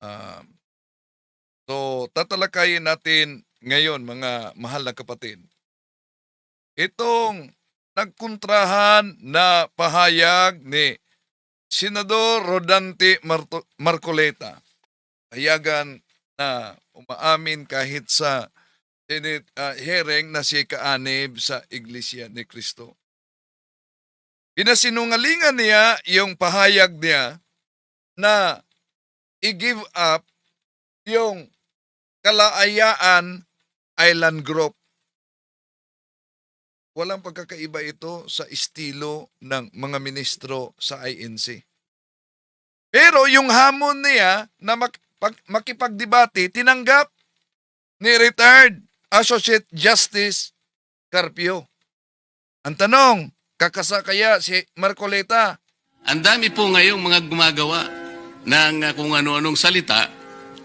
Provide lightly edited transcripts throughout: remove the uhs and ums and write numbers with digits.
Ah, so, tatalakayin natin ngayon, mga mahal na kapatid, itong nagkontrahan na pahayag ni Senador Rodante Marcoleta. Payagan na umaamin kahit sa Senate hearing na siya kaanib sa Iglesia ni Cristo. Pinasinungalingan niya yung pahayag niya na i-give up yung Kalayaan Island Group. Walang pagkakaiba ito sa estilo ng mga ministro sa INC. Pero yung hamon niya na makipagdebate, tinanggap ni retired Associate Justice Carpio. Ang tanong, kakasa kaya si Marcoleta? Ang dami po ngayong mga gumagawa ng kung ano-anong salita.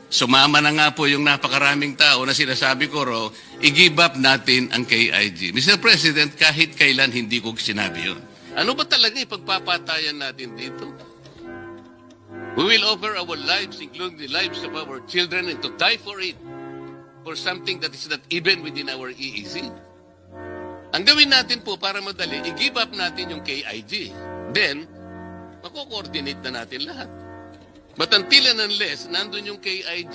Sumama na nga po yung napakaraming tao na sinasabi ko ro, i-give up natin ang KIG. Mr. President, kahit kailan hindi ko sinabi yun. Ano ba talaga ipagpapatayan natin dito? We will offer our lives, including the lives of our children, and to die for it, for something that is not even within our EEC. Ang gawin natin po para madali, i-give up natin yung KIG. Then, mako-coordinate na natin lahat. But until and unless nandun yung KIG,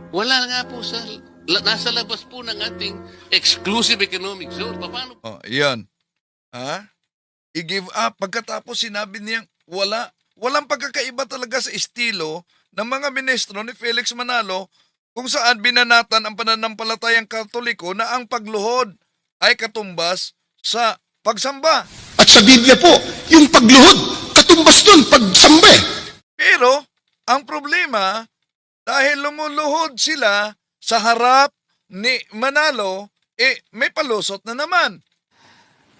wala nga po nasa labas po ng ating exclusive economic zone. Paano? Oh, yan. I-give up. Pagkatapos sinabi niyang walang pagkakaiba talaga sa estilo ng mga ministro ni Felix Manalo kung saan binanatan ang pananampalatayang Katoliko na ang pagluhod ay katumbas sa pagsamba. At sa Biblia po, yung pagluhod, katumbas dun, pagsamba eh. Pero, ang problema, dahil lumuluhod sila sa harap ni Manalo, may palusot na naman.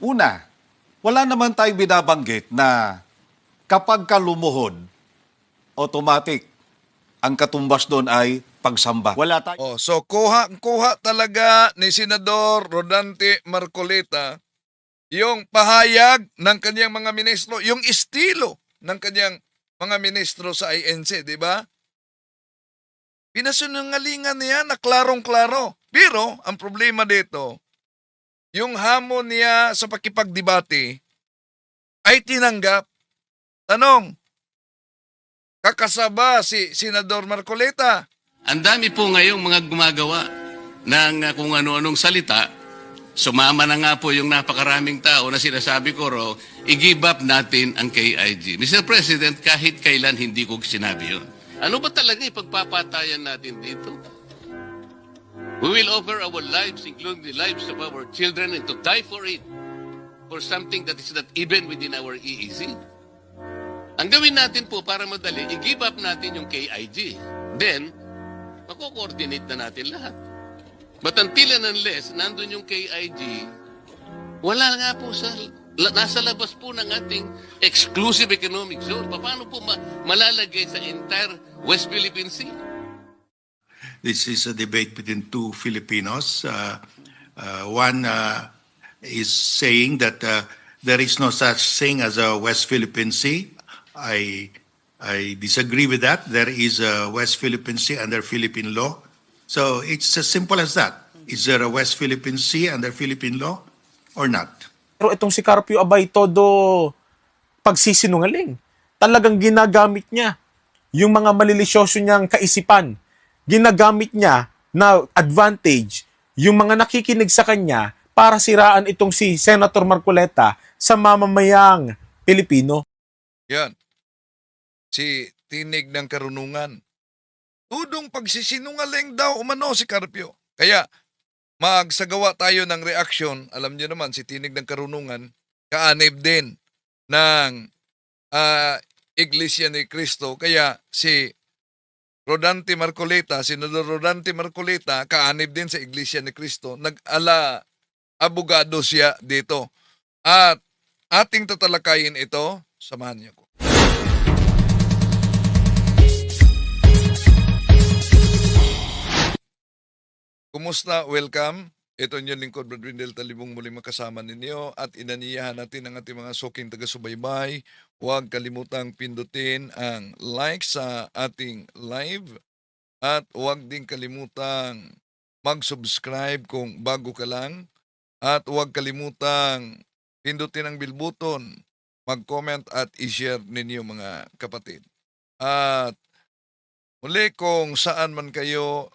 Una, wala naman tayong binabanggit na kapag ka lumuhod, automatic, ang katumbas doon ay pagsamba. Wala tayo. So, kuha talaga ni Senador Rodante Marcoleta yung pahayag ng kanyang mga ministro, yung estilo ng kanyang mga ministro sa INC, di ba? Pinasinungalingan niya na klarong-klaro. Pero, ang problema dito, yung hamon niya sa pakipagdebate ay tinanggap. Tanong, kakasaba si Senador Marcoleta? Ang dami po ngayong mga gumagawa ng kung ano-anong salita. Sumama na nga po yung napakaraming tao na sinasabi ko ro, i-give up natin ang KIG. Mr. President, kahit kailan hindi ko sinabi yun. Ano ba talaga ipagpapatayan natin dito? We will offer our lives, including the lives of our children, and to die for it, for something that is not even within our EEC. Ang gawin natin po para madali, i-give up natin yung KIG. Then, mako-coordinate na natin lahat. But until and unless nandun yung KIG, wala nga po nasa labas po ng ating exclusive economic zone. Paano po malalagay sa entire West Philippine Sea? This is a debate between two Filipinos. One is saying that there is no such thing as a West Philippine Sea. I disagree with that. There is a West Philippine Sea under Philippine law. So it's as simple as that. Is there a West Philippine Sea under Philippine law or not? Pero itong si Carpio Abay, todo pagsisinungaling. Talagang ginagamit niya yung mga malilisyoso niyang kaisipan. Ginagamit niya na advantage yung mga nakikinig sa kanya para siraan itong si Senator Marcoleta sa mamamayang Pilipino. Yan. Si Tinig ng Karunungan. Tudong pagsisinungaling daw umano si Carpio. Kaya magsagawa tayo ng reaksyon. Alam niyo naman, si Tinig ng Karunungan, kaanib din ng Iglesia ni Cristo. Kaya si Rodante Marcoleta, Senador Rodante Marcoleta, kaanib din sa Iglesia ni Cristo. Nag-ala abogado siya dito. At ating tatalakayin ito, samahan niyo ko. Kumusta? Welcome. ito yung lingkod, Brad Windel Talibong, muling makasama ninyo at inaniyahan natin ang ating mga suking taga-subaybay. Huwag kalimutang pindutin ang like sa ating live at huwag din kalimutang mag-subscribe kung bago ka lang at huwag kalimutang pindutin ang bell button, mag-comment at i-share ninyo mga kapatid. At muli kung saan man kayo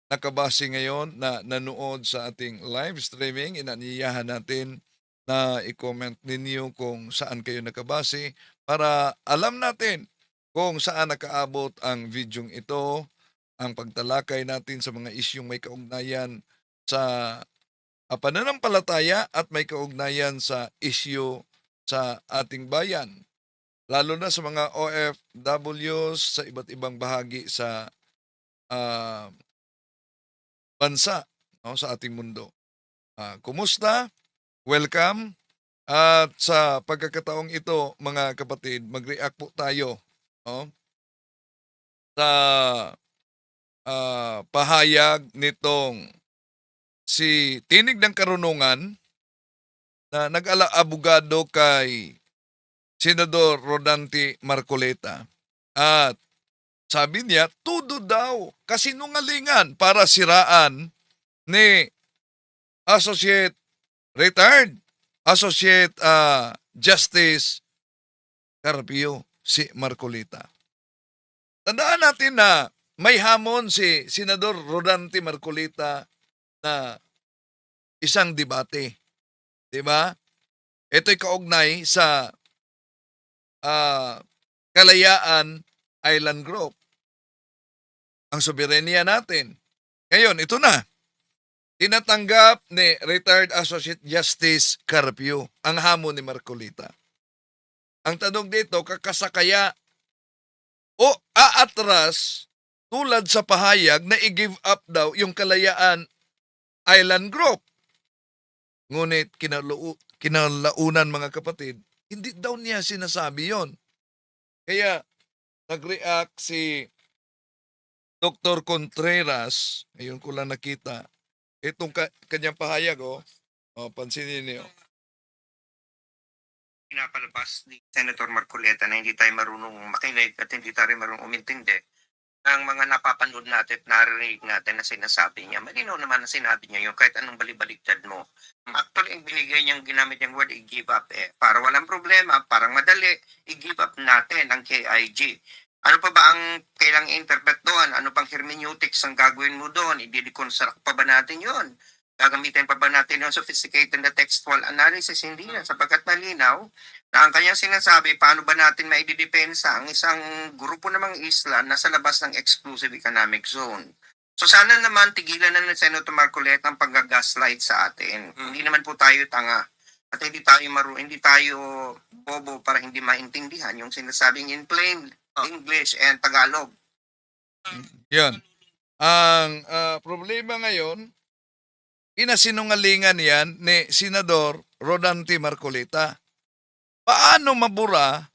nakabase ngayon na nanood sa ating live streaming, inaniyahan natin na i-comment ninyo kung saan kayo nakabase para alam natin kung saan nakaabot ang videong ito, ang pagtalakay natin sa mga isyong may kaugnayan sa pananampalataya at may kaugnayan sa isyu sa ating bayan. Lalo na sa mga OFWs sa iba't ibang bahagi sa ah, bansa, no, sa ating mundo. Kumusta? Welcome. At sa pagkakataong ito, mga kapatid, mag-react po tayo, no, sa pahayag nitong si Tinig ng Karunungan na nag-abogado kay Senador Rodante Marcoleta. At sabi niya, todo daw kasinungalingan para siraan ni Retired Associate Justice Carpio si Marcolita. Tandaan natin na may hamon si Senador Rodante Marcolita na isang debate. Diba? Ito'y kaugnay sa Kalayaan Island Group. Ang soberenya natin. Ngayon, ito na. Tinatanggap ni Retired Associate Justice Carpio ang hamon ni Marcolita. Ang tanong dito, kakasakaya o aatras tulad sa pahayag na i-give up daw yung Kalayaan Island Group. Ngunit kinalaunan mga kapatid, hindi daw niya sinasabi yon. Kaya nag-react si Dr. Contreras, ngayon ko lang nakita, itong kanyang pahayag, pansinin niyo. Pinapalabas ni Senator Marcoleta na hindi tayo marunong makinig at hindi tayo marunong umintindi ang mga napapanood natin at narinig natin na sinasabi niya. Malinaw naman na sinabi niya yun kahit anong balibaliktad mo. Actually, ang binigay niyang ginamit niyang word, i-give up para walang problema, parang madali, i-give up natin ang KIG. Ano pa ba ang kailang interpret doon? Ano pang hermeneutics ang gagawin mo doon? I-deconstruct pa ba natin yon? Gagamitin pa ba natin yung sophisticated na textual analysis? Hindi na, sapagkat malinaw na ang kanyang sinasabi, paano ba natin maididepensa ang isang grupo ng mga isla na sa labas ng exclusive economic zone. So sana naman tigilan na ng Senator Marcoleta ang pag-gaslight sa atin. Hindi naman po tayo tanga at hindi tayo bobo para hindi maintindihan yung sinasabing in plain English and Tagalog. Yan. Ang problema ngayon, inasinungalingan yan ni Senador Rodante Marcoleta. Paano mabura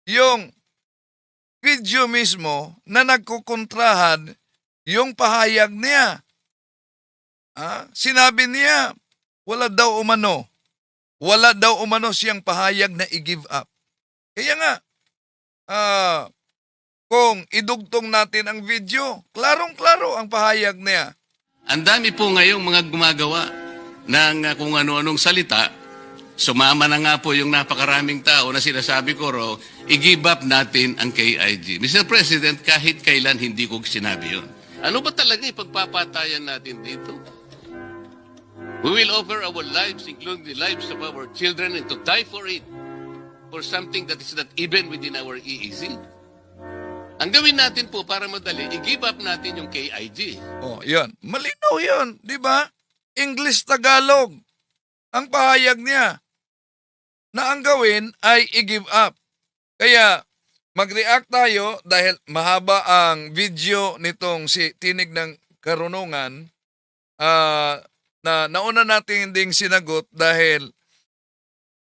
yung video mismo na nagkukontrahan yung pahayag niya? Sinabi niya, wala daw umano siyang pahayag na i-give up. Kaya nga, kung idugtong natin ang video, klarong-klaro ang pahayag niya. Ang dami po ngayong mga gumagawa ng kung ano-anong salita. Sumama na nga po yung napakaraming tao na sinasabi ko ro, i-give up natin ang KIG. Mr. President, kahit kailan hindi ko sinabi yun. Ano ba talaga ipagpapatayan natin dito? We will offer our lives, including the lives of our children, and to die for it, for something that is not even within our EEC. Ang gawin natin po para madali, i-give up natin yung KIG. Yan. Malinaw yan, di ba? English-Tagalog ang pahayag niya na ang gawin ay i-give up. Kaya mag-react tayo dahil mahaba ang video nitong si Tinig ng Karunungan na nauna natin ding sinagot dahil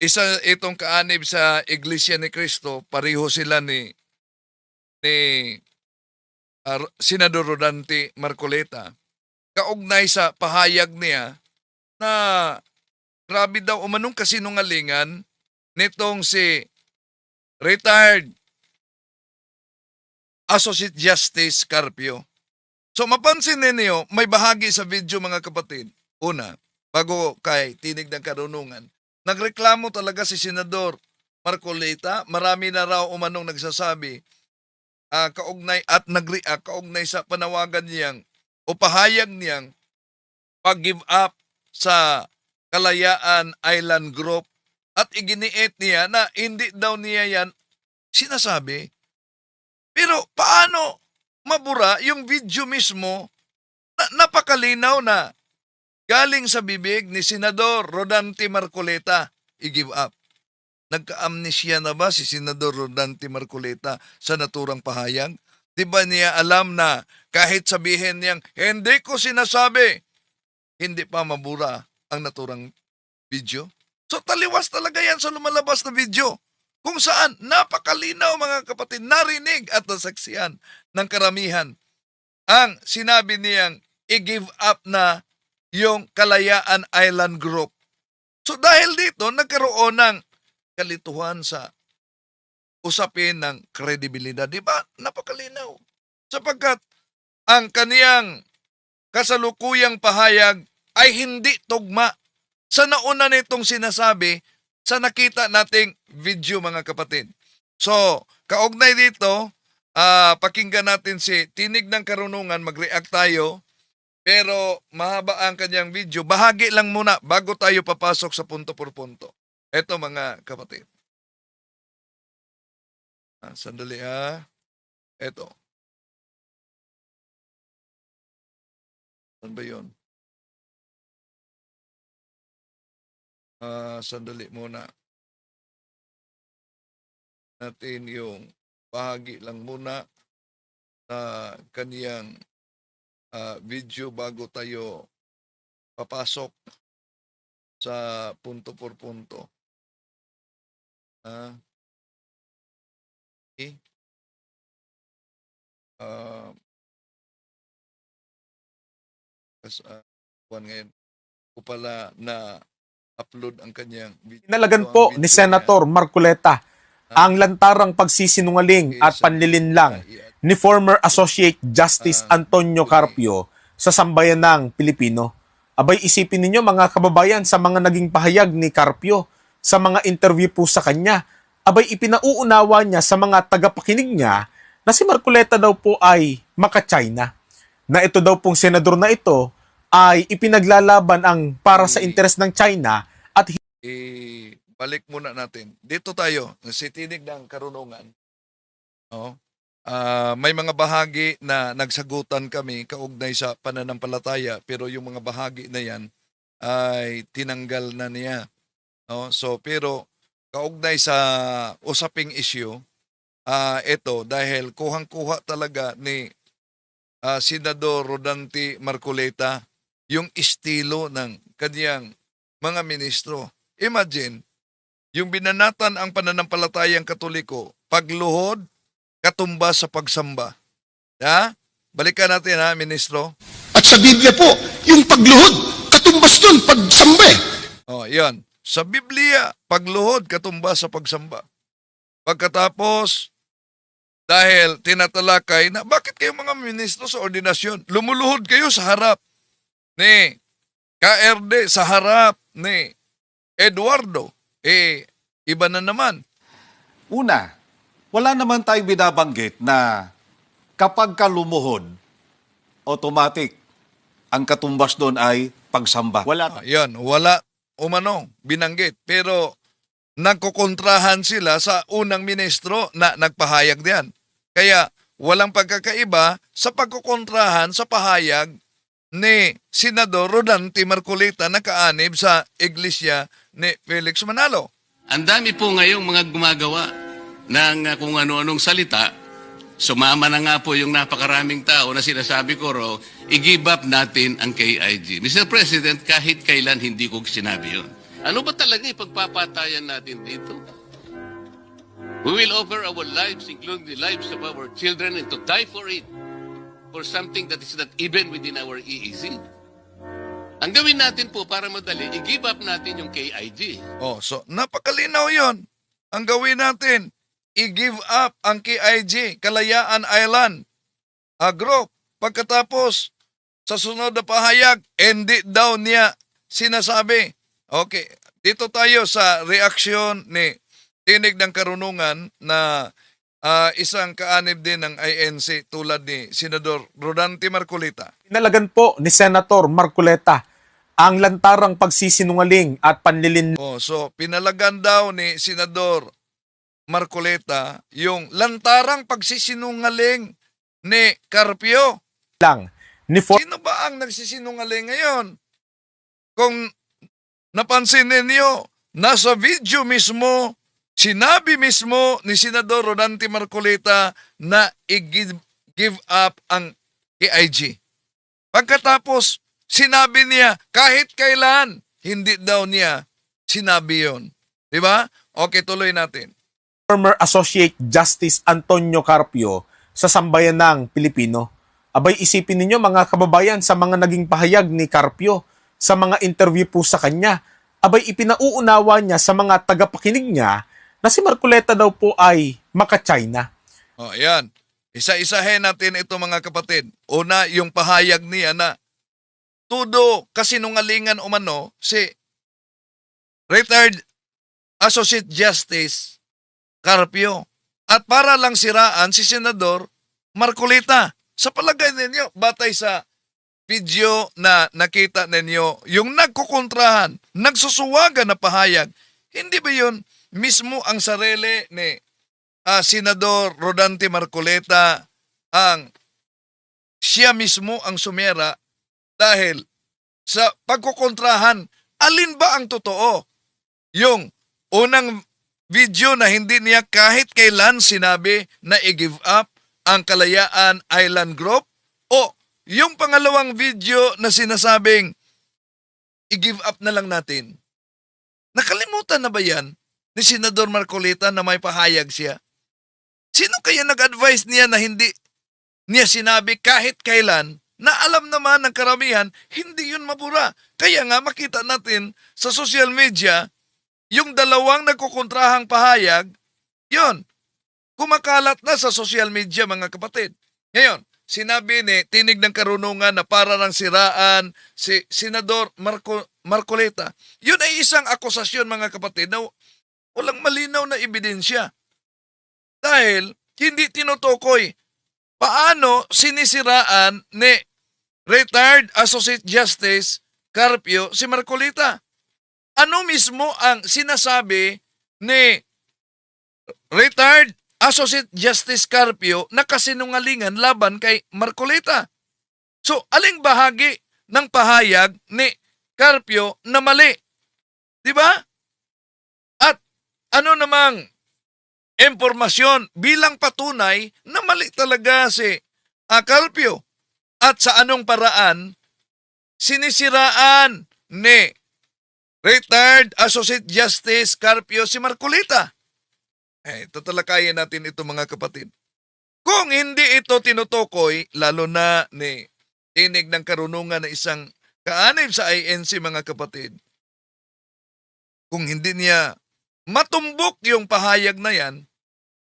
isa itong kaanib sa Iglesia ni Cristo, pareho sila ni Senador Rodante Marcoleta. Kaugnay sa pahayag niya na grabe daw umanong kasinungalingan nitong si retired Associate Justice Carpio. So mapansin ninyo, may bahagi sa video mga kapatid. Una, bago kay Tinig ng Karunungan, nagreklamo talaga si Senador Marcoleta. Marami na raw umanong nagsasabi kaugnay at nag-react kaugnay sa panawagan niyang o pahayag niyang pag-give up sa Kalayaan Island Group at iginiit niya na hindi daw niya yan sinasabi. Pero paano mabura yung video mismo na napakalinaw na galing sa bibig ni Senador Rodante Marcoleta, i-give up. Nagka-amnesia na ba si Senador Rodante Marcoleta sa naturang pahayag? Di ba niya alam na kahit sabihin niyang, hindi ko sinasabi, hindi pa mabura ang naturang video? So taliwas talaga yan sa lumalabas na video. Kung saan napakalinaw mga kapatid, narinig at nasaksihan ng karamihan ang sinabi niyang i-give up na yung Kalayaan Island Group. So dahil dito, nagkaroon ng kalituhan sa usapin ng kredibilidad. Di ba? Napakalinaw. Sapagkat ang kaniyang kasalukuyang pahayag ay hindi tugma sa nauna nitong sinasabi sa nakita nating video mga kapatid. So, kaugnay dito, pakinggan natin si Tinig ng Karunungan, mag-react tayo. Pero mahaba ang kanyang video. Bahagi lang muna bago tayo papasok sa punto por punto. Ito mga kapatid. Sandali Ito. Saan ba yun? Sandali muna. Natin yung bahagi lang muna sa kaniyang video bago tayo papasok sa punto por punto. Okay. Ngayon ko pala na upload ang kanyang video. Inalagan po ni Senator Marcoleta ang lantarang pagsisinungaling at panlilinlang ni former Associate Justice Antonio Carpio sa sambayan ng Pilipino. Abay, isipin ninyo mga kababayan sa mga naging pahayag ni Carpio sa mga interview po sa kanya. Abay, ipinauunawa niya sa mga tagapakinig niya na si Marcoleta daw po ay maka-China. Na ito daw pong senador na ito ay ipinaglalaban ang para sa interes ng China at balik muna natin. Dito tayo, si Tinig ng Karunungan. May mga bahagi na nagsagutan kami kaugnay sa pananampalataya pero yung mga bahagi na yan ay tinanggal na niya. So pero kaugnay sa usaping issue, ito dahil kuhang-kuha talaga ni Senador Rodante Marcoleta yung estilo ng kanyang mga ministro. Imagine, yung binanatan ang pananampalatayang Katoliko, pagluhod, katumbas sa pagsamba. Balikan natin ministro. At sa Biblia po, yung pagluhod, katumbas nun, pagsamba eh. Yan. Sa Biblia, pagluhod, katumbas sa pagsamba. Pagkatapos, dahil tinatalakay na bakit kayo mga ministro sa ordinasyon, lumuluhod kayo sa harap ni KRD, sa harap ni Eduardo. Iba na naman. Una, wala naman tayong binabanggit na kapag ka lumuhod, automatic, ang katumbas doon ay pagsamba. Wala. Yan, wala binanggit. Pero nagkukontrahan sila sa unang ministro na nagpahayag diyan. Kaya walang pagkakaiba sa pagkukontrahan sa pahayag ni Senador Rodante Marcoleta na kaanib sa iglesia ni Felix Manalo. Ang dami po ngayong mga gumagawa ng kung ano-anong salita. Sumama na nga po yung napakaraming tao na sinasabi ko ro, i-give up natin ang KIG. Mr. President, kahit kailan hindi ko sinabi yun. Ano ba talaga ipagpapatayan natin dito? We will offer our lives, including the lives of our children, and to die for it, for something that is not even within our EEC. Ang gawin natin po para madali, i-give up natin yung KIG. Oh, so napakalinaw 'yon. Ang gawin natin, i-give up ang KIG, Kalayaan Island Group. Pagkatapos, sa sunod na pahayag, hindi daw niya sinasabi. Okay, dito tayo sa reaksyon ni Tinig ng Karunungan na isang kaanib din ng INC tulad ni Senador Rodante Marcolita. Inalagan po ni Senator Marcoleta ang lantarang pagsisinungaling at panlilin Oh, so pinalagan daw ni Senador Marcoleta yung lantarang pagsisinungaling ni Carpio. lang ni Sino ba ang nagsisinungaling ngayon? Kung napansin ninyo, nasa video mismo, sinabi mismo ni Senador Rodante Marcoleta na i-give up ang KIG. Pagkatapos, sinabi niya kahit kailan, hindi daw niya sinabi yon. Diba? Okay, tuloy natin. former Associate Justice Antonio Carpio sa sambayan ng Pilipino. Abay, isipin ninyo mga kababayan sa mga naging pahayag ni Carpio sa mga interview po sa kanya. Abay, ipinauunawa niya sa mga tagapakinig niya na si Marcoleta daw po ay maka-China. O, ayan. Isa-isahin natin ito mga kapatid. Una, yung pahayag niya na tudo kasinungalingan umano si retired Associate Justice Carpio. At para lang siraan si Senador Marcoleta. Sa palagay ninyo, batay sa video na nakita ninyo, yung nagkukontrahan, nagsusuwagan na pahayag, hindi ba yun mismo ang sarili ni Senador Rodante Marcoleta ang siya mismo ang sumera dahil sa pagkukontrahan, alin ba ang totoo? Yung unang video na hindi niya kahit kailan sinabi na i-give up ang Kalayaan Island Group o yung pangalawang video na sinasabing i-give up na lang natin. Nakalimutan na ba yan ni Senador Marcoleta na may pahayag siya? Sino kaya nag-advise niya na hindi niya sinabi kahit kailan na alam naman ng karamihan, hindi yun mabura. Kaya nga makita natin sa social media, yung dalawang nagkukontrahang pahayag, yun, kumakalat na sa social media mga kapatid. Ngayon, sinabi ni Tinig ng Karunungan na para ng siraan si Senador Marcoleta. Yun ay isang akusasyon mga kapatid na walang malinaw na ebidensya. Dahil hindi tinutukoy paano sinisiraan ni retired Associate Justice Carpio si Marcoleta. Ano mismo ang sinasabi ni retired Associate Justice Carpio na kasinungalingan laban kay Marcoleta? So, aling bahagi ng pahayag ni Carpio na mali? Diba? At ano namang impormasyon bilang patunay na mali talaga si Carpio? At sa anong paraan sinisiraan ni retired Associate Justice Carpio si Marcoleta? Tatalakayin natin ito mga kapatid. Kung hindi ito tinutukoy, lalo na ni Tinig ng Karunungan na isang kaanib sa INC mga kapatid, kung hindi niya matumbok yung pahayag na yan,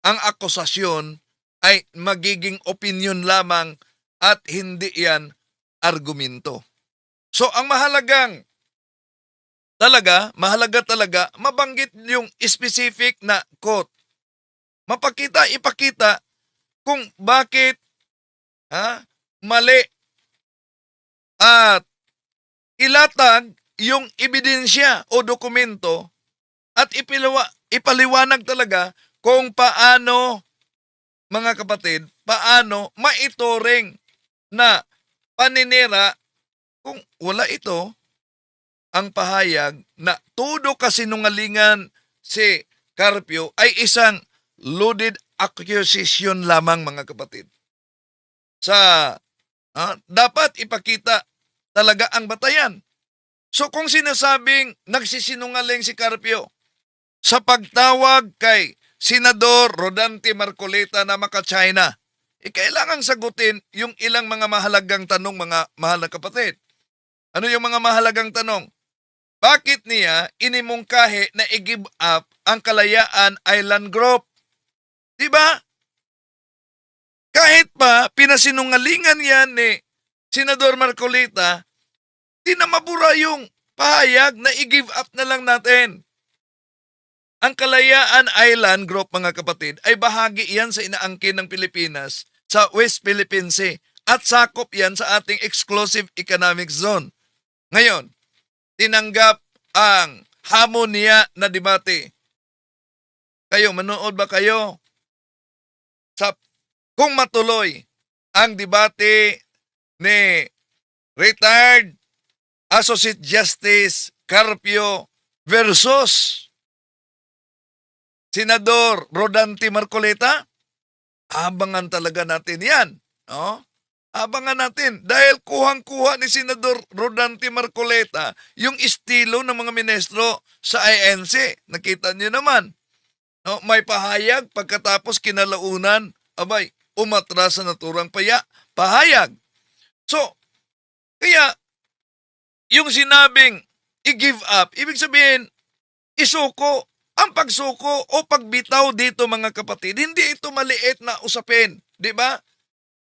ang akusasyon ay magiging opinion lamang at hindi yan argumento. So ang mahalaga talaga, mabanggit yung specific na quote. Ipakita kung bakit mali at ilatag yung ebidensya o dokumento at ipaliwanag talaga kung paano, mga kapatid, paano maituring na paninira kung wala ito ang pahayag na tudo kasinungalingan si Carpio ay isang loaded accusation lamang mga kapatid. Dapat ipakita talaga ang batayan. So kung sinasabing nagsisinungaling si Carpio sa pagtawag kay Senador Rodante Marcoleta na maka-China, kailangang sagutin yung ilang mga mahalagang tanong mga mahal na kapatid. Ano yung mga mahalagang tanong? Bakit niya inimungkahi na i-give up ang Kalayaan Island Group? Diba? Kahit pa pinasinungalingan yan ni Senador Marcolita, di na mabura yung pahayag na i-give up na lang natin. Ang Kalayaan Island Group, mga kapatid, ay bahagi yan sa inaangkin ng Pilipinas sa West Philippine Sea at sakop yan sa ating exclusive economic zone. Ngayon, tinanggap ang hamon niya na debate. Kayo, manood ba kayo? Kung matuloy ang debate ni retired Associate Justice Carpio versus Senador Rodante Marcoleta, abangan talaga natin yan. No? Abangan natin dahil kuhang-kuha ni Senador Rodante Marcoleta yung estilo ng mga ministro sa INC. Nakita niyo naman. No? May pahayag pagkatapos kinalaunan, abay, umatras sa naturang pahayag. So, kaya yung sinabing i-give up, ibig sabihin, isuko. Ang pagsuko o pagbitaw dito, mga kapatid, hindi ito maliit na usapin. Di ba?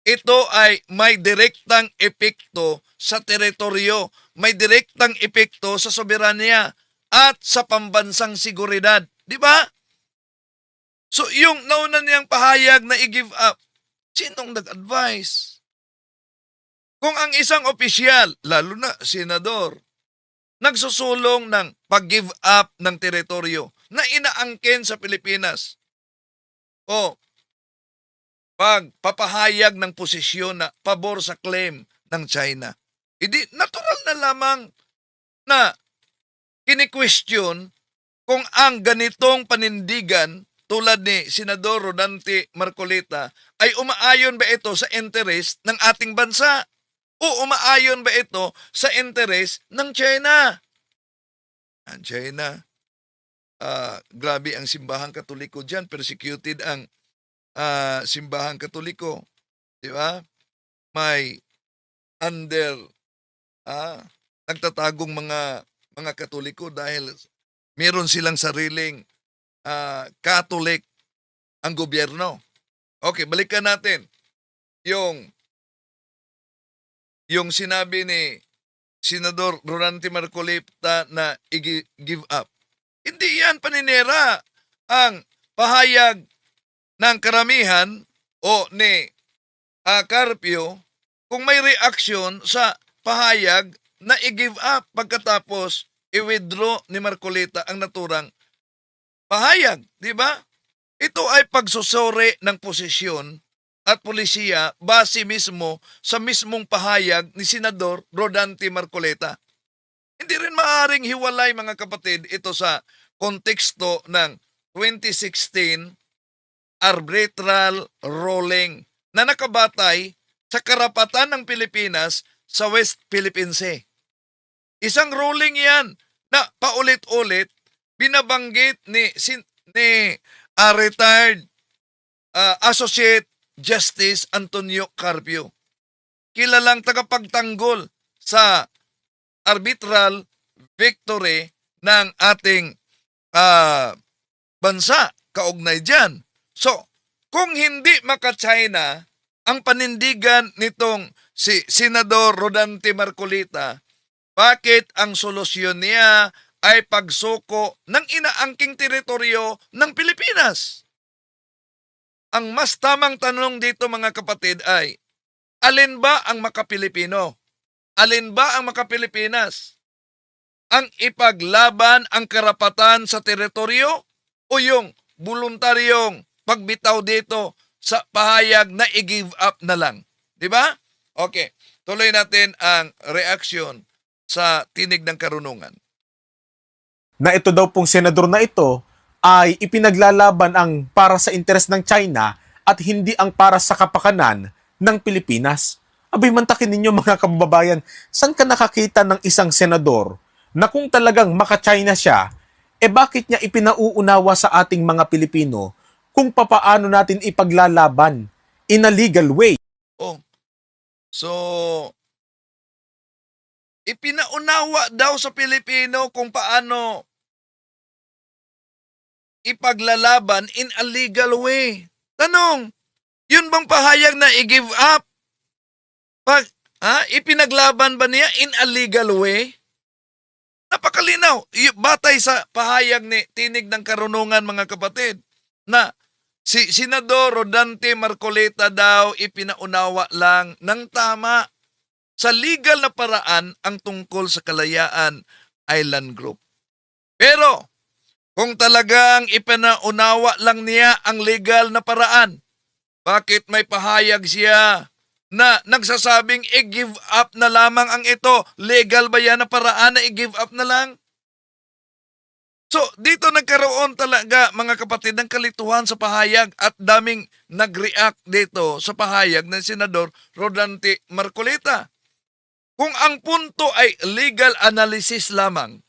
Ito ay may direktang epekto sa teritoryo, may direktang epekto sa soberanya at sa pambansang seguridad. Di ba? So, yung nauna niyang pahayag na i-give up, sinong nag-advise? Kung ang isang opisyal, lalo na senador, nagsusulong ng pag-give up ng teritoryo na inaangkin sa Pilipinas o pagpapahayag ng posisyon na pabor sa claim ng China, hindi natural na lamang na kini-question kung ang ganitong panindigan tulad ni Senador Rodante Marcolita ay umaayon ba ito sa interes ng ating bansa o umaayon ba ito sa interes ng China? Ang China, grabe ang simbahang Katoliko dyan, persecuted ang simbahang Katoliko. Di ba? May nagtatagong mga Katoliko dahil meron silang sariling Catholic ang gobyerno. Okay, balikan natin yung sinabi ni Senador Rodante Marcolita na i-give up. Hindi yan paninira ang pahayag ng karamihan o ni Carpio kung may reaksyon sa pahayag na i-give up pagkatapos i-withdraw ni Marcolita ang naturang pahayag, di ba? Ito ay pagsusuri ng posisyon at polisiya base mismo sa mismong pahayag ni Senador Rodante Marcolita. Hindi rin maaaring hiwalay, mga kapatid, ito sa konteksto ng 2016 arbitral ruling na nakabatay sa karapatan ng Pilipinas sa West Philippine Sea. Isang ruling yan na paulit-ulit binabanggit ni retired Associate Justice Antonio Carpio. Kilalang tagapagtanggol sa arbitral victory ng ating bansa kaugnay dyan. So, kung hindi maka-China ang panindigan nitong si Senador Rodante Marcolita, bakit ang solusyon niya ay pagsuko ng inaangking teritoryo ng Pilipinas? Ang mas tamang tanong dito, mga kapatid, ay alin ba ang makapilipino? Alin ba ang makapilipinas? Ang ipaglaban ang karapatan sa teritoryo o yung voluntaryong pagbitaw dito sa pahayag na i-give up na lang? Di ba? Okay, tuloy natin ang reaksyon sa tinig ng karunungan. Na ito daw pong senador na ito ay ipinaglalaban ang para sa interes ng China at hindi ang para sa kapakanan ng Pilipinas. Abay, mantakin ninyo, mga kababayan, saan ka nakakita ng isang senador na kung talagang maka-China siya, bakit niya ipinauunawa sa ating mga Pilipino kung papaano natin ipaglalaban in a legal way? Oh, so ipinaunawa daw sa Pilipino kung paano ipaglalaban in a legal way. Tanong, yun bang pahayag na i-give up? Ipinaglaban ba niya in a legal way? Napakalinaw. Batay sa pahayag ni Tinig ng Karunungan, mga kapatid, na si Senador Rodante Marcoleta daw ipinaunawa lang ng tama sa legal na paraan ang tungkol sa Kalayaan Island Group. Pero kung talagang ipinaunawa lang niya ang legal na paraan, bakit may pahayag siya na nagsasabing i-give up na lamang ang ito? Legal ba yan na paraan na i-give up na lang? So, dito nagkaroon talaga, mga kapatid, ng kalituhan sa pahayag at daming nag-react dito sa pahayag ng Senador Rodante Marcoleta. Kung ang punto ay legal analysis lamang,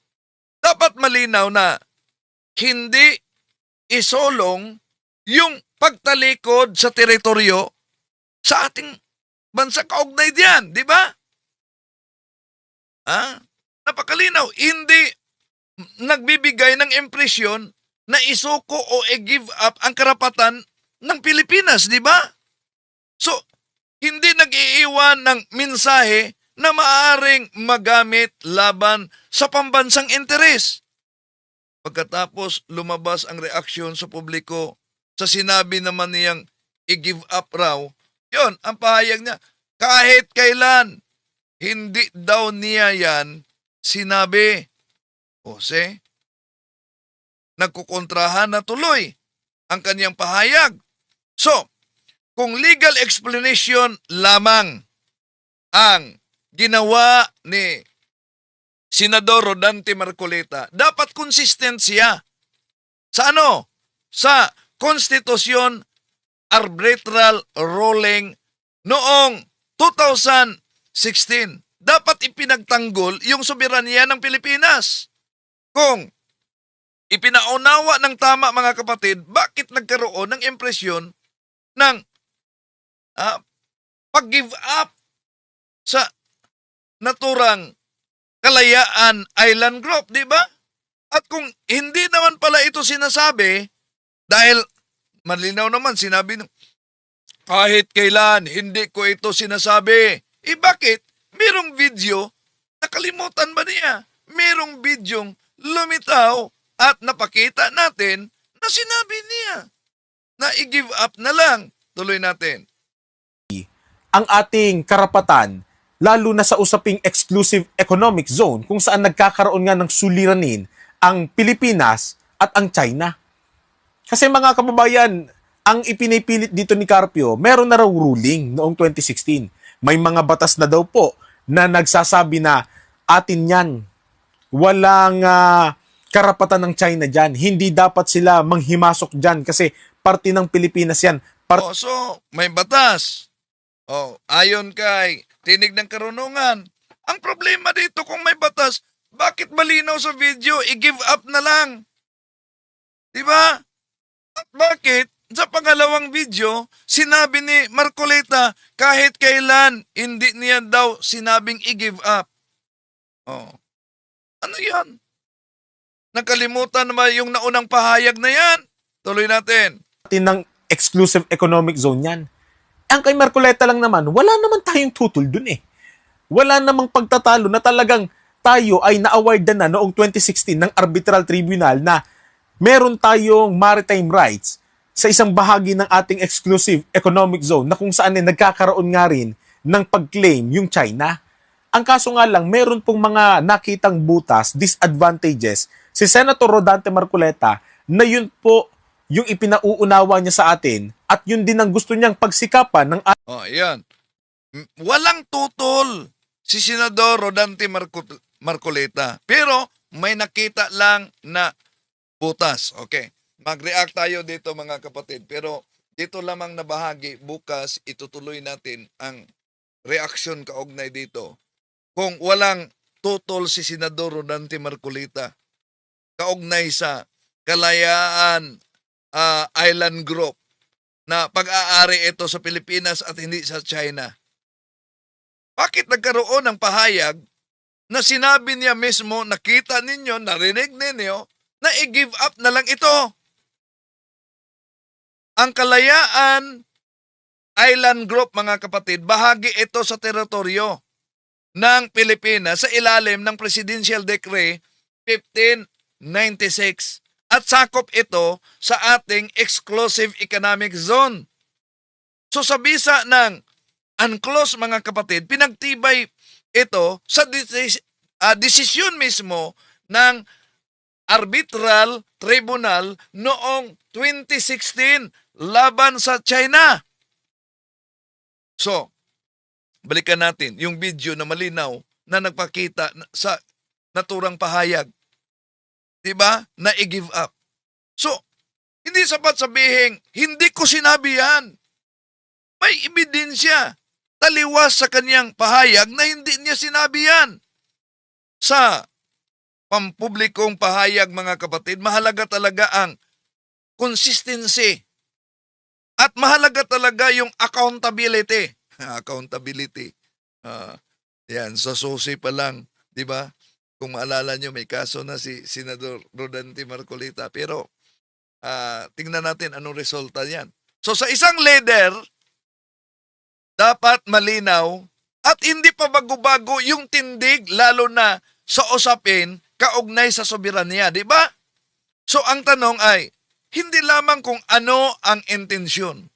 dapat malinaw na hindi isolong yung pagtalikod sa teritoryo sa ating bansa. Kaugnay diyan, di ba? Napakalinaw. Hindi nagbibigay ng impresyon na isuko o i-give up ang karapatan ng Pilipinas, di ba? So, hindi nag-iiwan ng mensahe na maaaring magamit laban sa pambansang interes. Pagkatapos lumabas ang reaksyon sa publiko sa sinabi naman niyang i-give up raw, yon ang pahayag niya. Kahit kailan, hindi daw niya yan sinabi. Jose, nagkukontrahan na tuloy ang kanyang pahayag. So, kung legal explanation lamang ang ginawa ni Senador Rodante Marcoleta, dapat consistent siya sa ano? Sa Constitution Arbitral Ruling noong 2016. Dapat ipinagtanggol yung soberanya ng Pilipinas. Kung ipinaunawa ng tama, mga kapatid, bakit nagkaroon ng impresyon ng pag-give up sa naturang Kalayaan Island Group, di ba? At kung hindi naman pala ito sinasabi, dahil malinaw naman sinabi ng kahit kailan hindi ko ito sinasabi. Bakit? Merong video, nakalimutan ba niya? Merong videong lumitaw at napakita natin na sinabi niya na i-give up na lang. Tuloy natin. Ang ating karapatan, lalo na sa usaping exclusive economic zone kung saan nagkakaroon nga ng suliranin ang Pilipinas at ang China. Kasi mga kababayan, ang ipinipilit dito ni Carpio, meron na raw ruling noong 2016. May mga batas na daw po na nagsasabi na atin yan. Walang karapatan ng China dyan. Hindi dapat sila manghimasok dyan kasi parte ng Pilipinas yan. So, may batas. Ayon kay Tinig ng Karunungan. Ang problema dito kung may batas, bakit malinaw sa video, i-give up na lang? Diba? At bakit sa pangalawang video, sinabi ni Marcoleta kahit kailan hindi niya daw sinabing i-give up? Ano yan? Nakalimutan na ba yung naunang pahayag na yan? Tuloy natin. Ng exclusive economic zone yan. Ang kay Marcoleta lang naman, wala naman tayong tutol dun eh. Wala namang pagtatalo na talagang tayo ay na-awardan na noong 2016 ng Arbitral Tribunal na meron tayong maritime rights sa isang bahagi ng ating exclusive economic zone na kung saan nagkakaroon nga rin ng pag-claim yung China. Ang kaso nga lang, meron pong mga nakitang butas, disadvantages, si Senator Rodante Marcoleta na yun po yung ipinauunawa niya sa atin at yun din ang gusto niyang pagsikapan ng Ayan. Walang tutol si Senador Rodante Marcoleta. Pero may nakita lang na butas. Okay. Mag-react tayo dito, mga kapatid. Pero dito lamang na bahagi, bukas itutuloy natin ang reaksyon kaugnay dito. Kung walang tutol si Senador Rodante Marcoleta kaugnay sa Kalayaan Island Group na pag-aari ito sa Pilipinas at hindi sa China. Bakit nagkaroon ng pahayag na sinabi niya mismo, nakita ninyo, narinig ninyo, na i-give up na lang ito. Ang Kalayaan Island Group, mga kapatid, bahagi ito sa teritoryo ng Pilipinas sa ilalim ng Presidential Decree 1596 at sakop ito sa ating exclusive economic zone. So sa bisa ng UNCLOS, mga kapatid, pinagtibay ito sa desisyon mismo ng arbitral tribunal noong 2016 laban sa China. So, balikan natin yung video na malinaw na nagpakita sa naturang pahayag. Diba? Na i-give up. So, hindi sapat sabihin, hindi ko sinabi yan. May ebidensya. Taliwas sa kanyang pahayag na hindi niya sinabi yan. Sa pampublikong pahayag, mga kapatid, mahalaga talaga ang consistency. At mahalaga talaga yung accountability. Accountability. Yan, sa susi pa lang, di ba? Kung maalala nyo, may kaso na si Senador Rodante Marcolita. Pero, tingnan natin anong resulta niyan. So, sa isang leader, dapat malinaw at hindi pa bago-bago yung tindig, lalo na sa usapin kaugnay sa soberanya, di ba? So, ang tanong ay, hindi lamang kung ano ang intensyon,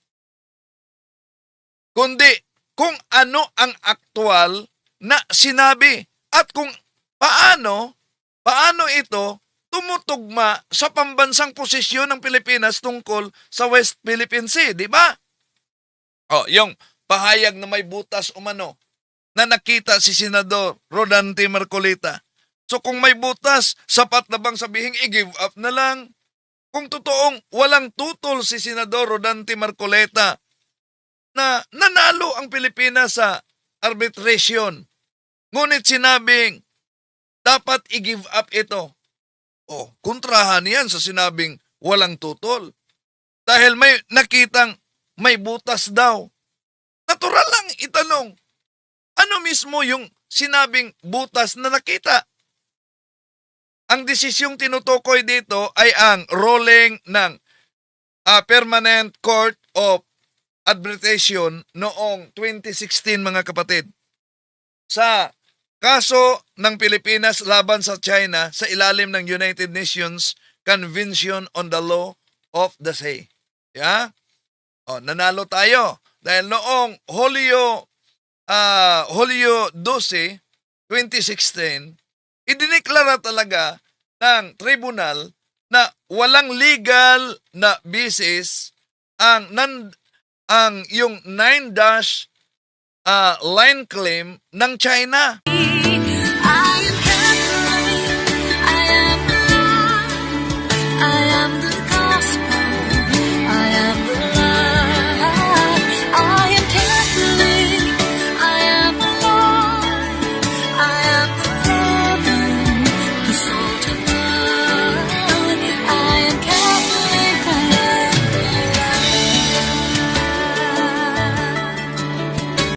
kundi kung ano ang aktual na sinabi at kung paano ito tumutugma sa pambansang posisyon ng Pilipinas tungkol sa West Philippine Sea, di ba? Oh, yung pahayag na may butas umano na nakita si Senador Rodante Marcolita. So kung may butas, sapat na bang sabihin i-give up na lang? Kung totoong walang tutol si Senador Rodante Marcolita na nanalo ang Pilipinas sa arbitration, ngunit sinabing dapat i-give up ito. Oh, kontrahan yan sa sinabing walang tutol. Dahil may nakitang may butas daw. Natural lang itanong, ano mismo yung sinabing butas na nakita? Ang desisyong tinutukoy dito ay ang ruling ng Permanent Court of Arbitration noong 2016, mga kapatid. Sa kaso ng Pilipinas laban sa China sa ilalim ng United Nations Convention on the Law of the Sea. Yeah? Oh, nanalo tayo dahil noong Hulyo 12, 2016, idineklara talaga ng tribunal na walang legal na basis ang yung 9-dash line claim ng China. I am Catholic, I am the light, I am the gospel.